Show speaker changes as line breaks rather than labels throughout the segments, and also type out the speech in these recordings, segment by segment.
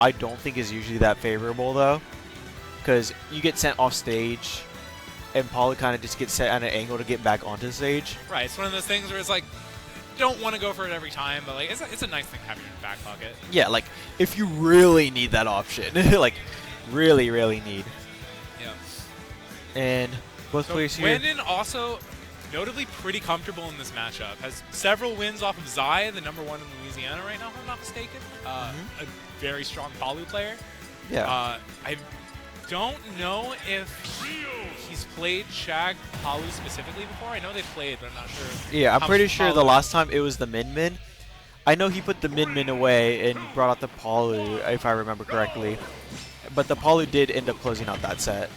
I don't think is usually that favorable though, because you get sent off stage, and Palu kind of just gets set at an angle to get back onto the stage.
Right, it's one of those things where it's like, you don't want to go for it every time, but like it's a nice thing to have in your back pocket.
Yeah, like if you really need that option, like really need.
Yeah.
And both players here.
Buandon also notably pretty comfortable in this matchup. Has several wins off of Zai, the #1 in Louisiana right now, if I'm not mistaken. A very strong Palu player.
Yeah.
I don't know if he's played Chag Palu specifically before. I know they've played, but I'm not sure.
Yeah, I'm pretty sure the last time it was the Min. I know he put the Min away and brought out the Palu, if I remember correctly. But the Palu did end up closing out that set.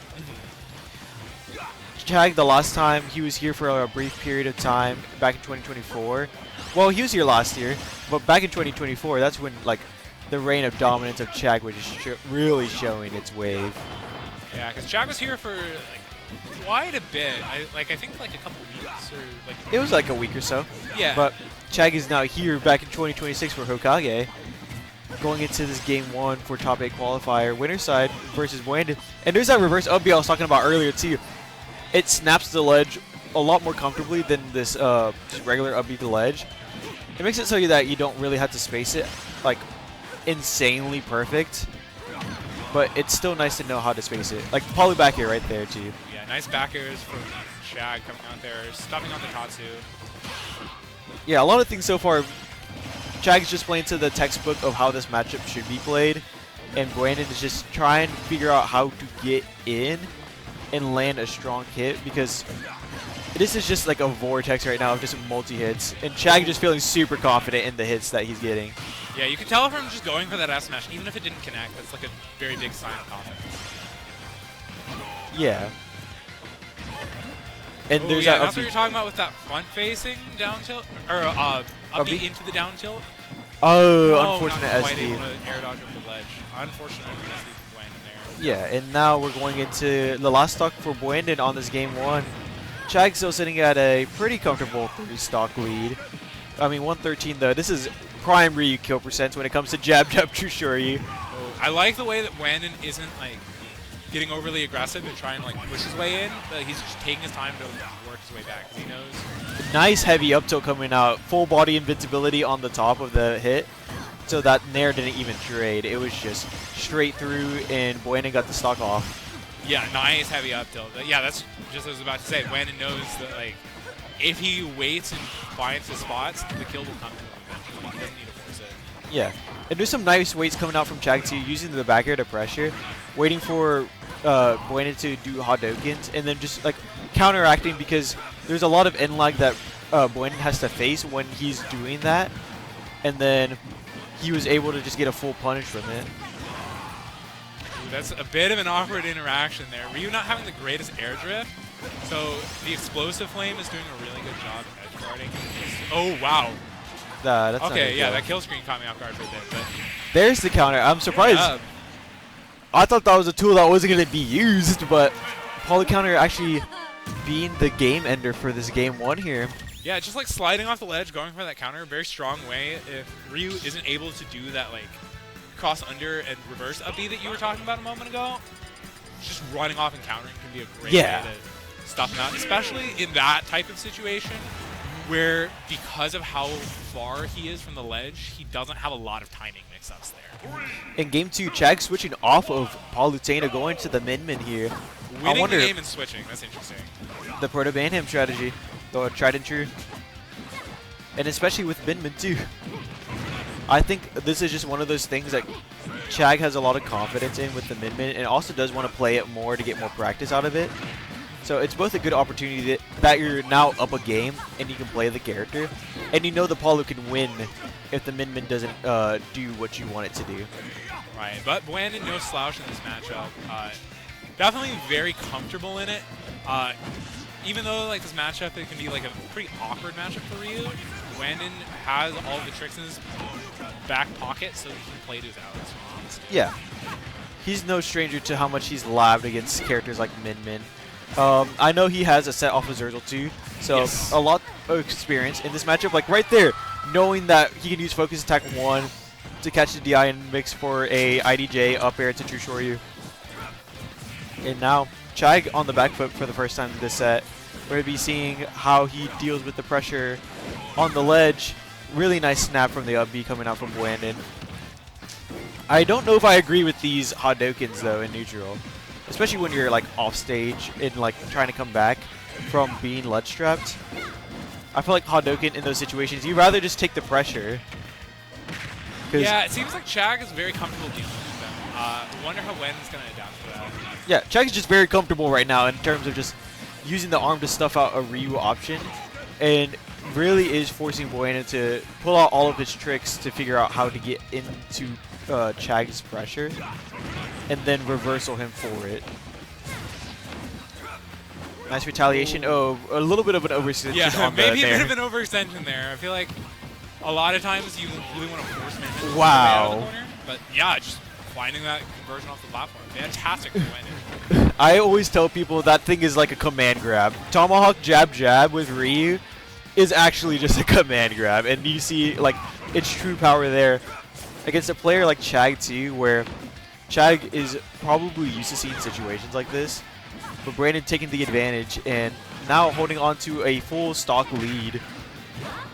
Chag, the last time he was here for a brief period of time back in 2024. Well, he was here last year, but back in 2024, that's when like the reign of dominance of Chag was just really showing its wave.
Yeah, because Chag was here for like quite a bit. I think like a couple weeks or like.
It was like a week or so.
Yeah.
But Chag is now here back in 2026 for Hokage, going into this game 1 for top 8 qualifier, winner side versus Buandon. And there's that reverse up B I was talking about earlier too. It snaps the ledge a lot more comfortably than this just regular up B to ledge. It makes it so that you don't really have to space it like insanely perfect, but it's still nice to know how to space it. Like Palu back here right there too.
Yeah, nice back airs from Chag coming out there, stuffing on the Tatsu.
Yeah, a lot of things so far. Chag's just playing to the textbook of how this matchup should be played, and Buandon is just trying to figure out how to get in and land a strong hit, because this is just like a vortex right now of just multi-hits, and Chag just feeling super confident in the hits that he's getting.
Yeah, you can tell from just going for that S smash, even if it didn't connect, that's like a very big sign of confidence.
Yeah. And
Oh,
there's
yeah,
that
that's what you're talking about with that front-facing down tilt, or up B into the down tilt.
Oh, unfortunate
not quite
SD.
able to air dodge over the ledge. Unfortunate SD for Buandon there.
Yeah, and now we're going into the last stock for Buandon on this game 1. Chag's still sitting at a pretty comfortable 30 stock lead. I mean, 113 though. This is prime Ryu kill percent when it comes to jab true shoryu.
Oh, I like the way that Buandon isn't like getting overly aggressive and trying to like push his way in, but he's just taking his time to work his way back because he knows.
Nice heavy up tilt coming out. Full body invincibility on the top of the hit. So that Nair didn't even trade. It was just straight through, and Buandon got the stock off.
Yeah, nice heavy up tilt. Yeah, that's just what I was about to say. Buandon knows that like if he waits and finds the spots, the kill will come to him eventually. He doesn't need to force it.
Yeah. And there's some nice weights coming out from Chag too, using the back air to pressure, waiting for Buandon to do Hadokens, and then just like counteracting, because there's a lot of end lag that Buandon has to face when he's doing that, and then he was able to just get a full punish from it.
Ooh, that's a bit of an awkward interaction there. Ryu not having the greatest air drift, so the explosive flame is doing a really good job edge guarding. Oh wow.
That's
okay, yeah, that kill screen caught me off guard for a bit, but
there's the counter. I'm surprised.
Yeah.
I thought that was a tool that wasn't going to be used, but Palu counter actually being the game ender for this game 1 here.
Yeah, just like sliding off the ledge, going for that counter, very strong way. If Ryu isn't able to do that like cross under and reverse up B that you were talking about a moment ago, just running off and countering can be a great way to stuff him out, especially in that type of situation where because of how far he is from the ledge, he doesn't have a lot of timing mix-ups there.
In game 2, Chag switching off of Palutena, going to the Min here.
Winning the game and switching, that's interesting.
The Proto-Banham strategy, the tried and true. And especially with Min too. I think this is just one of those things that Chag has a lot of confidence in with the Min and also does want to play it more to get more practice out of it. So it's both a good opportunity that you're now up a game and you can play the character, and you know the Palu can win if the Min doesn't do what you want it to do.
Right, but Buandon no slouch in this matchup. Definitely very comfortable in it. Even though like this matchup, it can be like a pretty awkward matchup for Ryu, Buandon has all the tricks in his back pocket, so he can play to his outs.
Yeah, he's no stranger to how much he's labbed against characters like Min. I know he has a set off of Zurzel too, so a lot of experience in this matchup. Like right there, knowing that he can use Focus Attack 1 to catch the DI and mix for a IDJ up air to true Shoryu. And now Chag on the back foot for the first time in this set. We're going to be seeing how he deals with the pressure on the ledge. Really nice snap from the up B coming out from Buandon. I don't know if I agree with these Hadokens though in neutral, especially when you're like off stage and like trying to come back from being ledge strapped. I feel like Hadoken in those situations, you'd rather just take the pressure.
Yeah, it seems like Chag is very comfortable dealing with them. I wonder how Wen's going to adapt to that.
Yeah, Chag's just very comfortable right now in terms of just using the arm to stuff out a Ryu option, and really is forcing Buandon to pull out all of his tricks to figure out how to get into Chag's pressure and then reversal him for it. Nice retaliation. Oh, a little bit of an overextension.
Yeah,
on
maybe
the
a bit of an overextension there. I feel like a lot of times you really want to force man
wow.
out of the corner, but yeah, just finding that conversion off the platform. Fantastic for Buandon.
I always tell people that thing is like a command grab. Tomahawk jab jab with Ryu is actually just a command grab, and you see like its true power there against a player like Chag too, where Chag is probably used to seeing situations like this, but Brandon taking the advantage and now holding on to a full stock lead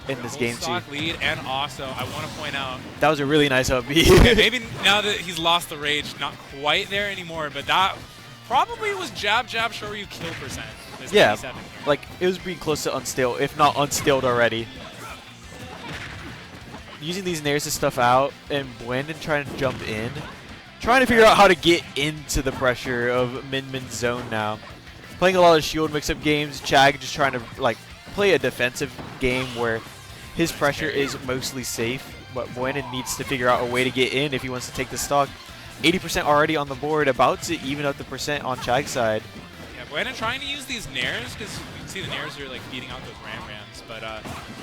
in this game too.
Stock lead, and also I want to point out
that was a really nice up B.
okay, maybe now that he's lost the rage, not quite there anymore, but that probably was jab jab Shoryu kill percent.
Yeah, like it was being close to unstale, if not unstilled already. Using these nairs to stuff out, and Buandon trying to jump in. Trying to figure out how to get into the pressure of Min-Min's zone now. Playing a lot of shield mix-up games, Chag just trying to like play a defensive game where his pressure is mostly safe, but Buandon needs to figure out a way to get in if he wants to take the stock. 80% already on the board, about to even up the percent on Chag's side.
Yeah, Buandon trying to use these nairs, because you can see the nairs are like beating out those ram-rams, but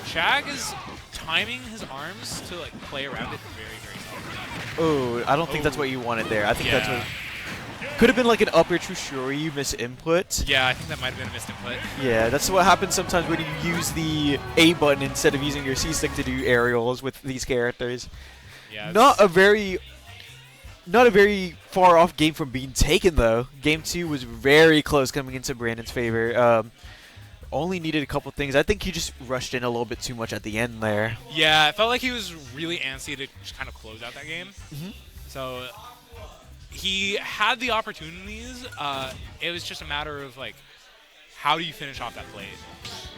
Chag is timing his arms to like play around it very, very softly.
Oh, I don't think that's what you wanted there. I think that's what... Could have been like an up air true Shoryu misinput.
Yeah, I think that might have been a missed input.
Yeah, that's what happens sometimes when you use the A button instead of using your C stick to do aerials with these characters.
Yeah,
not a very far off game from being taken though. Game 2 was very close coming into Brandon's favor. Only needed a couple things. I think he just rushed in a little bit too much at the end there.
Yeah, it felt like he was really antsy to just kind of close out that game. So he had the opportunities. It was just a matter of like, how do you finish off that play?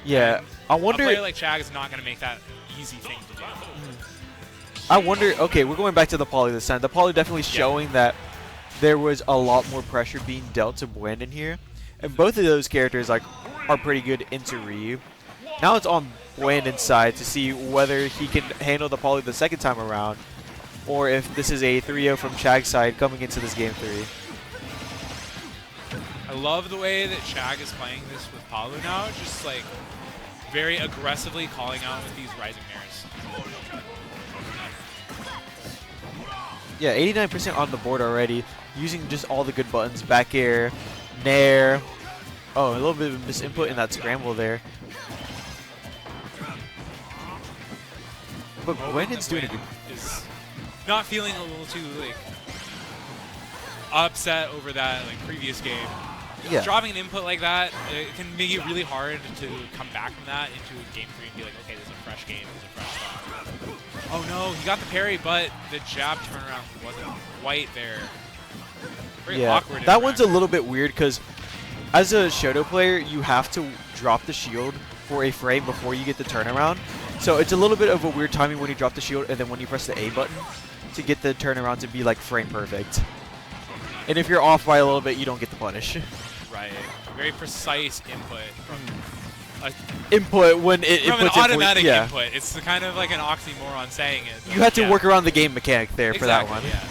Yeah,
and
I wonder.
A player like Chag is not going to make that easy thing to do.
I wonder. Okay, we're going back to the poly this time. The poly definitely showing that there was a lot more pressure being dealt to Buandon here, and both of those characters like are pretty good into Ryu. Now it's on Buandon's side to see whether he can handle the poly the second time around, or if this is a 3-0 from Chag's side coming into this game 3.
I love the way that Chag is playing this with Palu now, just like very aggressively calling out with these rising airs.
Yeah, 89% on the board already, using just all the good buttons. Back air, nair. Oh, a little bit of a misinput in that scramble there. But Buandon's doing a good...
Is not feeling a little too like upset over that like previous game.
Yeah.
Dropping an input like that, it can make it really hard to come back from that into game 3 and be like, okay, this is a fresh game, this is a fresh stock. Oh no, he got the parry, but the jab turnaround wasn't quite there. Very awkward.
That one's a little bit weird because as a Shoto player, you have to drop the shield for a frame before you get the turnaround. So it's a little bit of a weird timing when you drop the shield and then when you press the A button to get the turnaround to be like frame perfect. And if you're off by a little bit, you don't get the punish.
Right. Very precise input from
input when it
from
inputs
an automatic
yeah.
input. It's kind of like an oxymoron saying it.
You had to work around the game mechanic there for that one.
Yeah.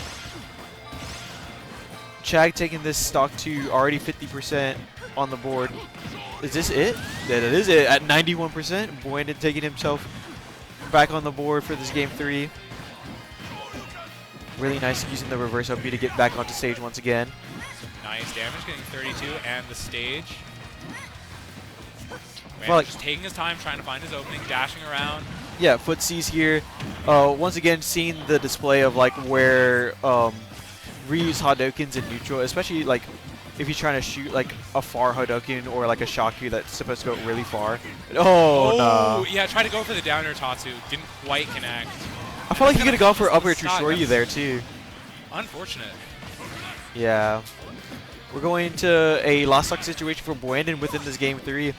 Chag taking this stock to already 50% on the board. Is this it? Yeah, that is it at 91%. Buandon taking himself back on the board for this game 3. Really nice using the reverse OP to get back onto stage once again.
Nice damage, getting 32 and the stage. Man,
Well,
just taking his time, trying to find his opening, dashing around.
Yeah, footsies here. Once again, seeing the display of like where Ryu's Hadokens in neutral, especially like if he's trying to shoot like a far Hadoken or like a Shaku that's supposed to go really far. Oh, no.
Yeah, tried to go for the downer Tatsu. Didn't quite connect.
I felt like he could have gone for upper
Shot.
Trushoryu there too.
Unfortunate.
Yeah. We're going to a last stock situation for Buandon within this game 3.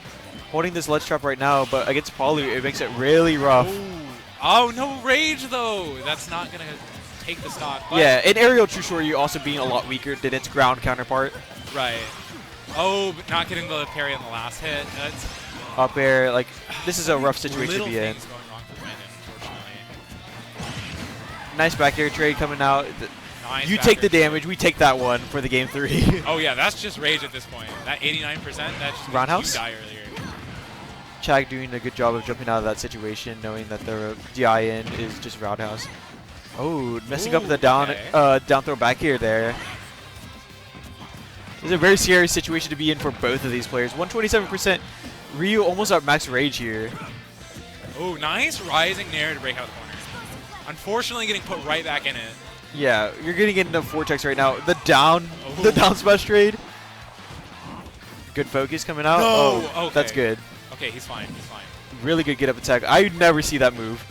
Holding this ledge trap right now, but against Palu, it makes it really rough.
Oh, no rage though. That's not going to take the stock.
Yeah, and aerial Trushoryu also being a lot weaker than its ground counterpart.
Right. Oh, but not getting the parry on the last hit. That's
up air, like, this is a rough situation to be in.
things going wrong for Buandon, unfortunately.
Nice back air trade coming out.
Nice
You
back
take the
air
damage, we take that one for the game 3.
Oh yeah, that's just rage at this point. That 89%, that's just
Roundhouse?
you die earlier.
Chag doing a good job of jumping out of that situation, knowing that the DI in is just roundhouse. Oh, messing up the down throw back air there. This is a very serious situation to be in for both of these players. 127%. Ryu almost at max rage here.
Oh, nice rising nair to break out the corner. Unfortunately, getting put right back in it.
Yeah, you're getting into Vortex right now. The down smash trade. Good focus coming out.
No,
oh,
okay.
That's good.
Okay, he's fine. He's fine.
Really good get up attack. I never see that move.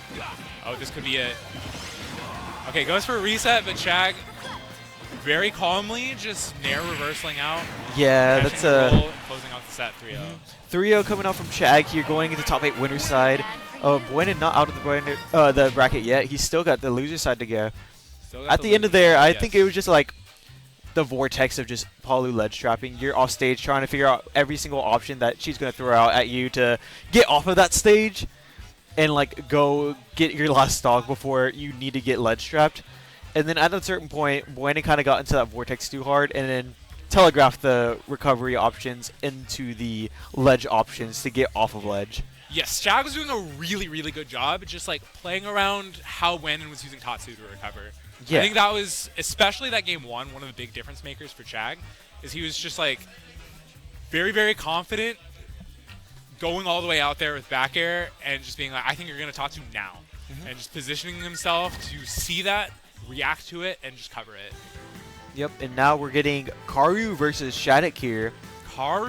Oh, this could be it. Okay, goes for a reset, but Chag very calmly just nair reversing out.
Yeah, that's a
closing out the set 3-0.
3-0 coming out from Chag here, going into top 8 winner side. Buandon not out of the bracket yet. He's still got the loser side to go. At the end of there, I think it was just like the vortex of just Palu ledge trapping. You're off stage trying to figure out every single option that she's going to throw out at you to get off of that stage and like go get your last stock before you need to get ledge trapped. And then at a certain point, Buandon kind of got into that vortex too hard and then telegraphed the recovery options into the ledge options to get off of ledge.
Yes, Chag was doing a really, really good job just like playing around how Buandon was using Tatsu to recover.
Yeah.
I think that was, especially that game 1, one of the big difference makers for Chag, is he was just like very, very confident going all the way out there with back air and just being like, I think you're going to Tatsu now. And just positioning himself to see that, react to it, and just cover it.
Yep, and now we're getting Karu versus Shattuck here.
Karu